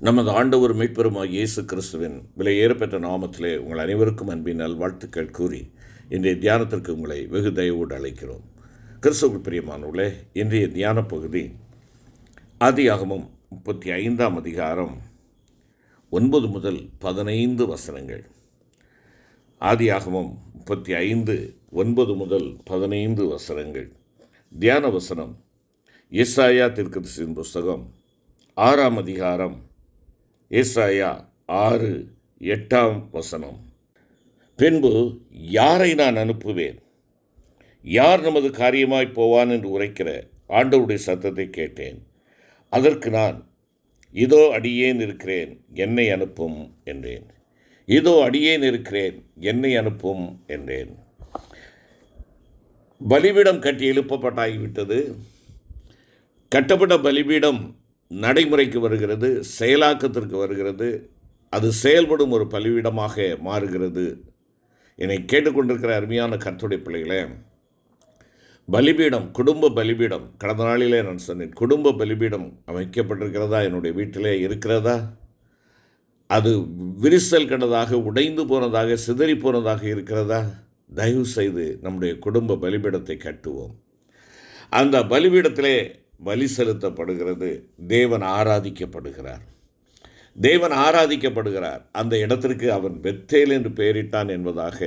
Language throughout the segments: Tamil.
நமது ஆண்டவர் மீட்பெருமாகிய இயேசு கிறிஸ்துவின் விலையேறப்பெற்ற நாமத்திலே உங்கள் அனைவருக்கும் அன்பின் நல்வாழ்த்துக்கள் கூறி இன்றைய தியானத்திற்கு உங்களை வெகு தயவோடு அழைக்கிறோம். கிறிஸ்துவுக்குள் பிரியமானவர்களே, இன்றைய தியான பகுதி ஆதியாகமம் 35ஆம் அதிகாரம் 9 முதல் 15 வசனங்கள். ஆதியாகமம் 35 9 முதல் 15 வசனங்கள். தியான வசனம் ஏசாயா தீர்க்கதரிசியின் புஸ்தகம் 6ஆம் அதிகாரம் ஏசாயா 6:8 வசனம். பின்பு யாரை நான் அனுப்புவேன்? யார் நமது காரியமாய் போவான் என்று உரைக்கிற ஆண்டவருடைய சத்தத்தை கேட்டேன். அதற்கு நான், இதோ அடியேன் இருக்கிறேன், என்னை அனுப்பும் என்றேன். இதோ அடியேன் இருக்கிறேன், என்னை அனுப்பும் என்றேன். பலிபீடம் கட்டி எழுப்பப்பட்டாகிவிட்டது. கட்டப்பட்ட பலிபீடம் நடைமுறைக்கு வருகிறது, செயலாக்கத்திற்கு வருகிறது. அது செயல்படும் ஒரு பலிபீடமாக மாறுகிறது. என்னை கேட்டுக்கொண்டிருக்கிற அருமையான கர்த்தருடைய பிள்ளைகளே, பலிபீடம், குடும்ப பலிபீடம், கடந்த நாளிலே நான் சொன்னேன், குடும்ப பலிபீடம் அமைக்கப்பட்டிருக்கிறதா? என்னுடைய வீட்டிலே இருக்கிறதா? அது விரிசல் கண்டதாக, உடைந்து போனதாக, சிதறி போனதாக இருக்கிறதா? தயவு செய்து நம்முடைய குடும்ப பலிபீடத்தை கட்டுவோம். அந்த பலிபீடத்திலே பலி செலுத்தப்படுகிறது. தேவன் ஆராதிக்கப்படுகிறார். தேவன் ஆராதிக்கப்படுகிறார். அந்த இடத்திற்கு அவன் பெத்தேல் என்று பெயரிட்டான் என்பதாக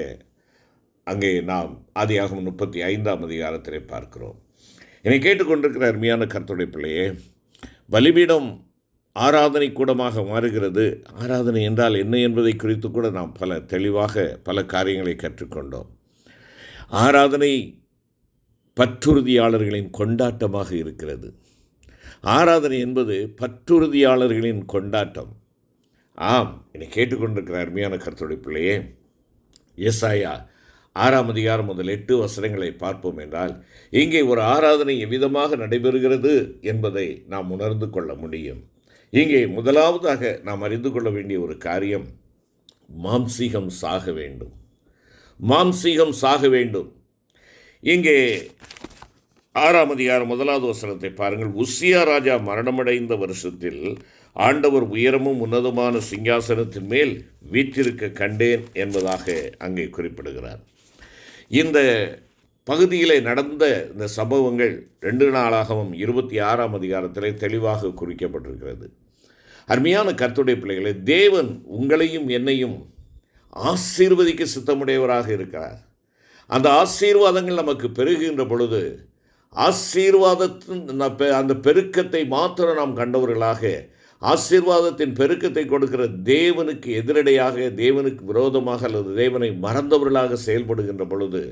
அங்கே நாம் ஆதியாகமம் 35ஆம் அதிகாரத்திலே பார்க்கிறோம். என்னை கேட்டுக்கொண்டிருக்கிற அருமையான கர்த்தருடைய பிள்ளையே, பலிபீடம் ஆராதனை கூடமாக மாறுகிறது. ஆராதனை என்றால் என்ன என்பதை குறித்து கூட நாம் தெளிவாக பல காரியங்களை கற்றுக்கொண்டோம். ஆராதனை பற்றுறுதியாளர்களின் கொண்டாட்டமாக இருக்கிறது. ஆராதனை என்பது பற்றுறுதியாளர்களின் கொண்டாட்டம். ஆம், என்னை கேட்டுக்கொண்டிருக்கிற அருமையான கர்த்தருடைய பிள்ளையே, ஏசாயா 6ஆம் அதிகாரம் முதல் 8 வசனங்களை பார்ப்போம் என்றால், இங்கே ஒரு ஆராதனை எவ்விதமாக நடைபெறுகிறது என்பதை நாம் உணர்ந்து கொள்ள முடியும். இங்கே முதலாவதாக நாம் அறிந்து கொள்ள வேண்டிய ஒரு காரியம், மாம்சீகம் சாக வேண்டும். மாம்சீகம் சாக வேண்டும். இங்கே 6ஆம் அதிகாரம் 1வது வசனத்தை பாருங்கள். உசியா ராஜா மரணமடைந்த வருஷத்தில் ஆண்டவர் உயரமும் உன்னதமான சிங்காசனத்தின் மேல் வீற்றிருக்க கண்டேன் என்பதாக அங்கே குறிப்பிடுகிறார். இந்த பகுதியில் நடந்த இந்த சம்பவங்கள் 2 நாளாகவும் 26ஆம் அதிகாரத்திலே தெளிவாக குறிக்கப்பட்டிருக்கிறது. அருமையான கர்த்தருடைய பிள்ளைகளை, தேவன் உங்களையும் என்னையும் ஆசீர்வதிக்க சித்தமுடையவராக இருக்கிறார். அந்த ஆசீர்வாதங்கள் நமக்கு பெருகுகின்ற பொழுது, ஆசீர்வாதத்தின் அந்த பெருக்கத்தை மாத்திரம் நாம் கண்டவர்களாக, ஆசீர்வாதத்தின் பெருக்கத்தை கொடுக்கிற தேவனுக்கு எதிரடையாக, தேவனுக்கு விரோதமாக அல்லது தேவனை மறந்தவர்களாக செயல்படுகின்ற பொழுது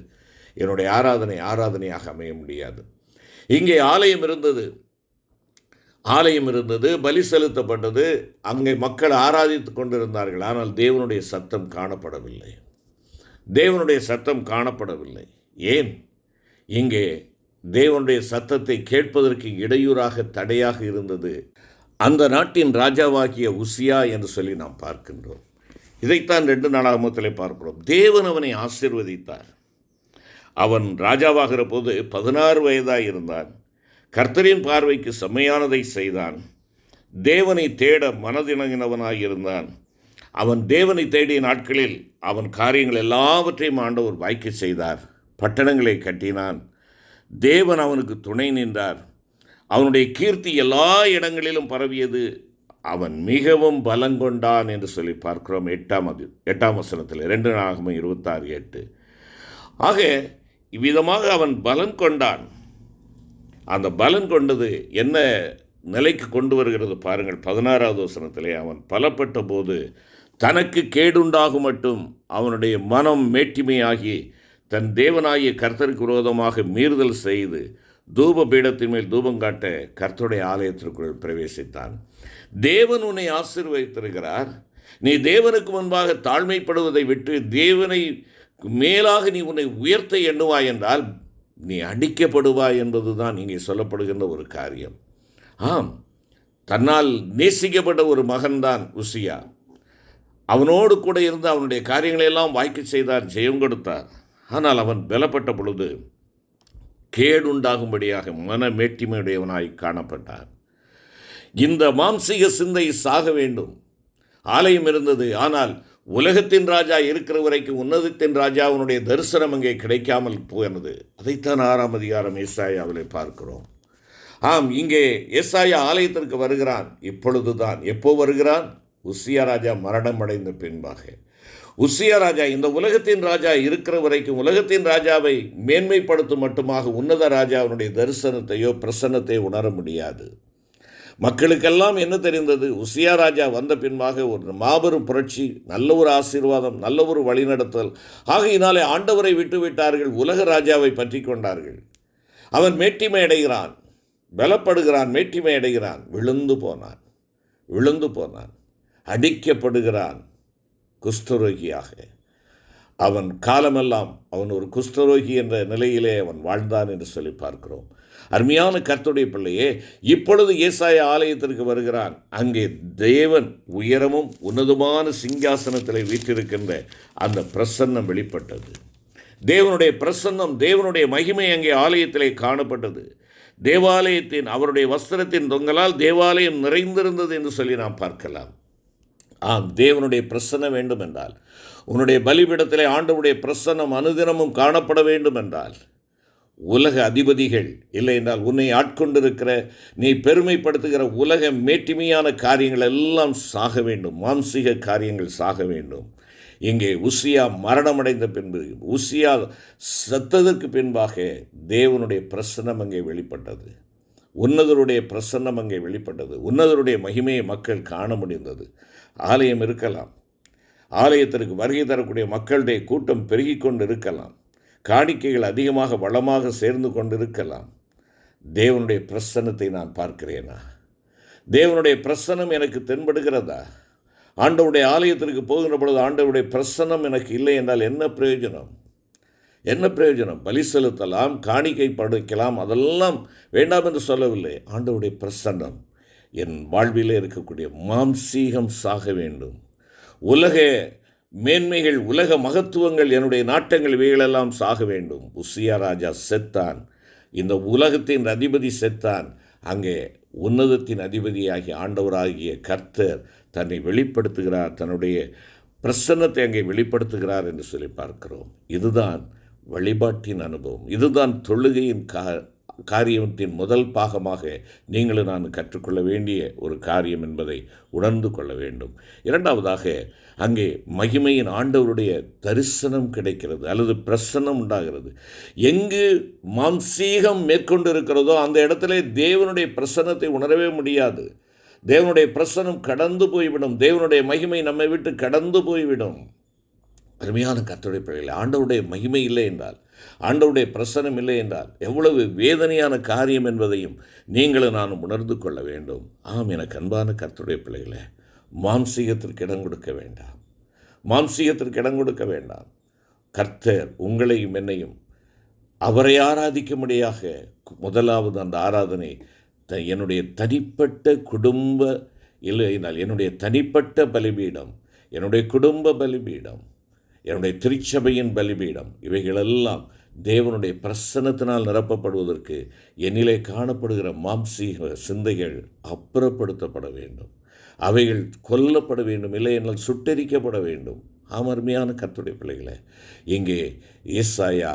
என்னுடைய ஆராதனையாக அமைய முடியாது. இங்கே ஆலயம் இருந்தது, பலி செலுத்தப்பட்டது, அங்கே மக்கள் ஆராதித்து கொண்டிருந்தார்கள். ஆனால் தேவனுடைய சத்தம் காணப்படவில்லை. ஏன்? இங்கே தேவனுடைய சத்தத்தை கேட்பதற்கு இடையூறாக, தடையாக இருந்தது அந்த நாட்டின் ராஜாவாகிய உசியா என்று சொல்லி நாம் பார்க்கின்றோம். இதைத்தான் 2 நாளாகமத்திலே பார்க்கிறோம். தேவன் அவனை ஆசீர்வதித்தார். அவன் ராஜாவாகிற போது 16 வயதாய் இருந்தான். கர்த்தரின் பார்வைக்கு செம்மையானதை செய்தான். தேவனை தேட மனதிணங்கினவனாயிருந்தான். அவன் தேவனை தேடிய நாட்களில் அவன் காரியங்கள் எல்லாவற்றையும் ஆண்டவர் வாய்க்க செய்தார். பட்டணங்களை கட்டினான். தேவன் அவனுக்கு துணை நின்றார். அவனுடைய கீர்த்தி எல்லா இடங்களிலும் பரவியது. அவன் மிகவும் பலங்கொண்டான் என்று சொல்லி பார்க்கிறோம் 8ஆம் வசனத்தில், 2 நாளாகமம் 26:8. ஆக இவ்விதமாக அவன் பலன் கொண்டான். அந்த பலன் கொண்டது என்ன நிலைக்கு கொண்டு வருகிறது பாருங்கள். 16வது வசனத்திலே, அவன் பலப்பட்ட போது தனக்கு கேடுண்டாகும் மட்டும் அவனுடைய மனம் மேட்டிமையாகி தன் தேவனாகிய கர்த்தருக்கு விரோதமாக மீறுதல் செய்து தூப பீடத்தின் மேல் தூபம் காட்ட கர்த்தருடைய ஆலயத்திற்குள் பிரவேசித்தான். தேவன் உன்னை ஆசீர்வதித்திருக்கிறார். நீ தேவனுக்கு முன்பாக தாழ்மைப்படுவதை விட்டு தேவனை மேலாக நீ உன்னை உயர்த்த எண்ணுவாய் என்றால் நீ அடிக்கப்படுவாய் என்பதுதான் இங்கே சொல்லப்படுகின்ற ஒரு காரியம். ஆம், தன்னால் நேசிக்கப்பட்ட ஒரு மகன்தான் உசியா. அவனோடு கூட இருந்து அவனுடைய காரியங்களெல்லாம் வாய்க்க செய்தார், ஜெயம் கொடுத்தார். ஆனால் அவன் பலப்பட்ட பொழுது கேடுண்டாகும்படியாக மன மேட்டிமையுடையவனாய் காணப்பட்டான். இந்த மாம்சீக சிந்தை சாக வேண்டும். ஆலயம் இருந்தது, ஆனால் உலகத்தின் ராஜா இருக்கிற வரைக்கும் உன்னதத்தின் ராஜாவினுடைய தரிசனம் அங்கே கிடைக்காமல் போனது. அதைத்தான் 6ஆம் அதிகாரம் ஏசாயாவிலே பார்க்கிறோம். ஆம், இங்கே ஏசாயா ஆலயத்திற்கு வருகிறான். இப்பொழுதுதான். எப்போ வருகிறான்? உசியா ராஜா மரணம் அடைந்த பின்பாக. உசியா ராஜா இந்த உலகத்தின் ராஜா இருக்கிற வரைக்கும் உலகத்தின் ராஜாவை மேன்மைப்படுத்தும் மட்டுமாக உன்னத ராஜாவினுடைய தரிசனத்தையோ பிரசன்னத்தை உணர முடியாது. மக்களுக்கெல்லாம் என்ன தெரிந்தது? உசியா ராஜா வந்த பின்பாக ஒரு மாபெரும் புரட்சி, நல்ல ஒரு ஆசீர்வாதம், நல்ல ஒரு வழிநடத்தல். ஆகையினாலே ஆண்டவரை விட்டு விட்டார்கள், உலக ராஜாவை பற்றி கொண்டார்கள். அவன் மேட்டிமை அடைகிறான், பலப்படுகிறான், மேட்டிமை அடைகிறான், விழுந்து போனான், அடிக்கப்படுகிறான் குஷ்டரோகியாக. அவன் காலமெல்லாம் அவன் ஒரு குஷ்டரோகி என்ற நிலையிலே அவன் வாழ்ந்தான் என்று சொல்லி பார்க்கிறோம். அருமையான கர்த்தருடைய பிள்ளையே, இப்பொழுது ஏசாயா ஆலயத்திற்கு வருகிறான். அங்கே தேவன் உயரமும் உன்னதமான சிங்காசனத்தில் வீற்றிருக்கின்ற அந்த பிரசன்னம் வெளிப்பட்டது. தேவனுடைய பிரசன்னம், தேவனுடைய மகிமை அங்கே ஆலயத்திலே காணப்பட்டது. தேவாலயத்தின் அவருடைய வஸ்திரத்தின் தொங்கலால் தேவாலயம் நிறைந்திருந்தது என்று சொல்லி நாம் பார்க்கலாம். ஆம், தேவனுடைய பிரசன்னம் வேண்டும் என்றால், உன்னுடைய பலிபீடத்திலே ஆண்டவருடைய பிரசன்னம் அனுதினமும் காணப்பட வேண்டும் என்றால், உலக அதிபதிகள் இல்லை என்றால் உன்னை ஆட்கொண்டிருக்கிற நீ பெருமைப்படுத்துகிற உலக மேட்டிமையான காரியங்கள் எல்லாம் சாக வேண்டும். மாம்சீக காரியங்கள் சாக வேண்டும். இங்கே உசியா மரணமடைந்த பின்பு, உசியா செத்ததற்கு பின்பாக தேவனுடைய பிரசன்னம் அங்கே வெளிப்பட்டது. உன்னதருடைய பிரசன்னம் அங்கே வெளிப்பட்டது. உன்னதருடைய மகிமையை மக்கள் காண முடிந்தது. ஆலயம் இருக்கலாம், ஆலயத்திற்கு வருகை தரக்கூடிய மக்களுடைய கூட்டம் பெருகி கொண்டு இருக்கலாம், காணிக்கைகள் அதிகமாக வளமாக சேர்ந்து கொண்டிருக்கலாம். தேவனுடைய பிரசன்னத்தை நான் பார்க்கிறேனா? தேவனுடைய பிரசன்னம் எனக்கு தென்படுகிறதா? ஆண்டவருடைய ஆலயத்திற்கு போகின்ற பொழுது ஆண்டவருடைய பிரசன்னம் எனக்கு இல்லை என்றால் என்ன பிரயோஜனம்? என்ன பிரயோஜனம்? பலி செலுத்தலாம், காணிக்கை படைக்கலாம், அதெல்லாம் வேண்டாம் என்று சொல்லவில்லை. ஆண்டவருடைய பிரசன்னம் என் வாழ்விலே இருக்கக்கூடிய மாம்சீகம் சாக வேண்டும். உலக மேன்மைகள், உலக மகத்துவங்கள், என்னுடைய நாட்டங்கள் இவைகளெல்லாம் சாக வேண்டும். உசியா ராஜா செத்தான். இந்த உலகத்தின் அதிபதி செத்தான். அங்கே உன்னதத்தின் அதிபதியாகிய ஆண்டவராகிய கர்த்தர் தன்னை வெளிப்படுத்துகிறார், தன்னுடைய பிரசன்னத்தை அங்கே வெளிப்படுத்துகிறார் என்று சொல்லி பார்க்கிறோம். இதுதான் வழிபாட்டின் அனுபவம். இதுதான் தொழுகையின் காரியத்தின் முதல் பாகமாக நீங்களும் நான் கற்றுக்கொள்ள வேண்டிய ஒரு காரியம் என்பதை உணர்ந்து கொள்ள வேண்டும். இரண்டாவதாக, அங்கே மகிமையின் ஆண்டவருடைய தரிசனம் கிடைக்கிறது அல்லது பிரசன்னம் உண்டாகிறது. எங்கு மாம்சீகம் மேற்கொண்டு இருக்கிறதோ அந்த இடத்துல தேவனுடைய பிரசன்னத்தை உணரவே முடியாது. தேவனுடைய பிரசன்னம் கடந்து போய்விடும். தேவனுடைய மகிமை நம்மை விட்டு கடந்து போய்விடும். அருமையான கர்த்தருடைய பிள்ளைகளே, ஆண்டவருடைய மகிமை இல்லை என்றால், ஆண்டவருடைய பிரசன்னம் இல்லை என்றால் எவ்வளவு வேதனையான காரியம் என்பதையும் நீங்களும் நானும் உணர்ந்து கொள்ள வேண்டும். ஆம், எனக்கு அன்பான கர்த்தருடைய பிள்ளைகளே, மாம்சீகத்திற்கு இடம் கொடுக்க வேண்டாம். மாம்சீகத்திற்கு இடம் கொடுக்க வேண்டாம். கர்த்தர் உங்களையும் என்னையும் அவரை ஆராதிக்கும்படியாக முதலாவது அந்த ஆராதனை என்னுடைய தனிப்பட்ட குடும்ப இல்லை என்றால் என்னுடைய தனிப்பட்ட பலிபீடம், என்னுடைய குடும்ப பலிபீடம், என்னுடைய திருச்சபையின் பலிபீடம், இவைகளெல்லாம் தேவனுடைய பிரசன்னத்தினால் நிரப்பப்படுவதற்கு என்னிலே காணப்படுகிற மாம்சீக சிந்தைகள் அப்புறப்படுத்தப்பட வேண்டும். அவைகள் கொல்லப்பட வேண்டும், இல்லை என்றால் சுட்டெரிக்கப்பட வேண்டும். அருமையான கர்த்தருடைய பிள்ளைகளே, இங்கே ஏசாயா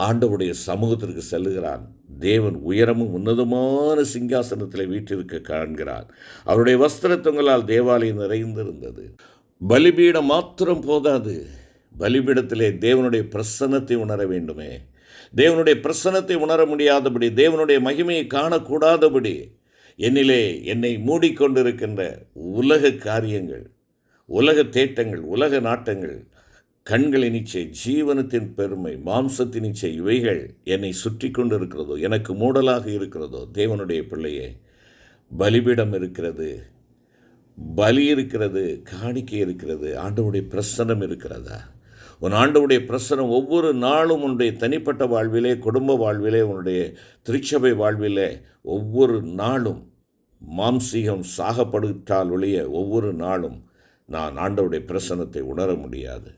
ஆண்டவருடைய சமூகத்திற்கு செல்லுகிறான். தேவன் உயரமும் உன்னதமான சிங்காசனத்தில் வீற்றிருக்க காண்கிறார். அவருடைய வஸ்திரத்தங்களால் தேவாலயம் நிறைந்திருந்தது. பலிபீடம் மாத்திரம் போதாது, பலிபீடத்திலே தேவனுடைய பிரசன்னத்தை உணர வேண்டுமே. தேவனுடைய பிரசன்னத்தை உணர முடியாதபடி, தேவனுடைய மகிமையை காணக்கூடாதபடி என்னை மூடிக்கொண்டிருக்கின்ற உலக காரியங்கள், உலக தேட்டங்கள், உலக நாட்டங்கள், கண்களின் இச்சை, ஜீவனத்தின் பெருமை, மாம்சத்தின் இச்சை, இவைகள் என்னை சுற்றி கொண்டு இருக்கிறதோ, எனக்கு மூடலாக இருக்கிறதோ, தேவனுடைய பிள்ளையே, பலிபீடம் இருக்கிறது, பலி இருக்கிறது, காணிக்கை இருக்கிறது, ஆண்டவருடைய பிரசன்னம் இருக்கிறதா? உன் ஆண்டவருடைய பிரசன்னம் ஒவ்வொரு நாளும் உன்னுடைய தனிப்பட்ட வாழ்விலே, குடும்ப வாழ்விலே, உன்னுடைய திருச்சபை வாழ்விலே ஒவ்வொரு நாளும் மாம்சீகம் சாகப்படுத்தால் ஒழிய ஒவ்வொரு நாளும் நான் ஆண்டவருடைய பிரசன்னத்தை உணர முடியாது.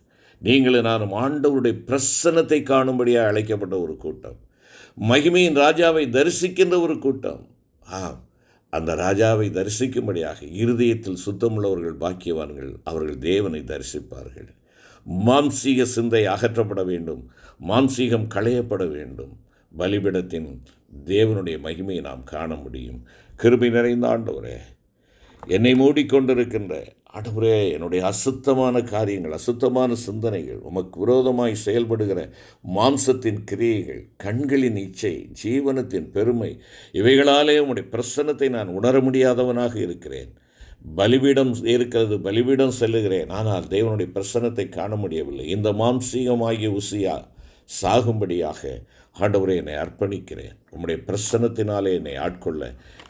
நீங்களும் நானும் ஆண்டவருடைய பிரசன்னத்தை காணும்படியாக அழைக்கப்பட்ட ஒரு கூட்டம், மகிமையின் ராஜாவை தரிசிக்கின்ற ஒரு கூட்டம். அந்த ராஜாவை தரிசிக்கும்படியாக இருதயத்தில் சுத்தமுள்ளவர்கள் பாக்கியவான்கள், அவர்கள் தேவனை தரிசிப்பார்கள். மாம்சீக சிந்தை அகற்றப்பட வேண்டும், மாம்சீகம் களையப்பட வேண்டும். பலிபீடத்தின் தேவனுடைய மகிமையை நாம் காண முடியும். கிருபை நிறைந்த ஆண்டவரே, என்னை மூடிக்கொண்டிருக்கின்ற ஆண்டவரே, என்னுடைய அசுத்தமான காரியங்கள், அசுத்தமான சிந்தனைகள், உமக்கு விரோதமாய் செயல்படுகிற மாம்சத்தின் கிரியைகள், கண்களின் இச்சை, ஜீவனத்தின் பெருமை, இவைகளாலே உம்முடைய பிரசன்னத்தை நான் உணர முடியாதவனாக இருக்கிறேன். பலிபீடம் இருக்கிறது, பலிபீடம் செல்லுகிறேன், ஆனால் தேவனுடைய பிரசன்னத்தை காண முடியவில்லை. இந்த மாம்சீகமாகிய உசியா சாகும்படியாக ஆண்டவரே என்னை அர்ப்பணிக்கிறேன். உம்முடைய பிரசன்னத்தினாலே என்னை ஆட்கொள்ள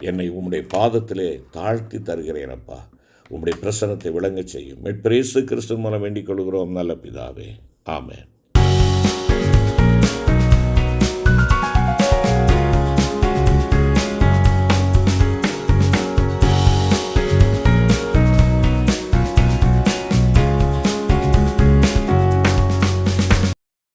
என்னை உம்முடைய பாதத்திலே தாழ்த்தி தருகிறேன். அப்பா, உம்முடைய பிரசன்னத்தை விளங்கச் செய்யும். மீட்பர் இயேசு கிறிஸ்து மூலம் வேண்டிக் கொள்கிறோம் நல்ல பிதாவே. ஆமென்.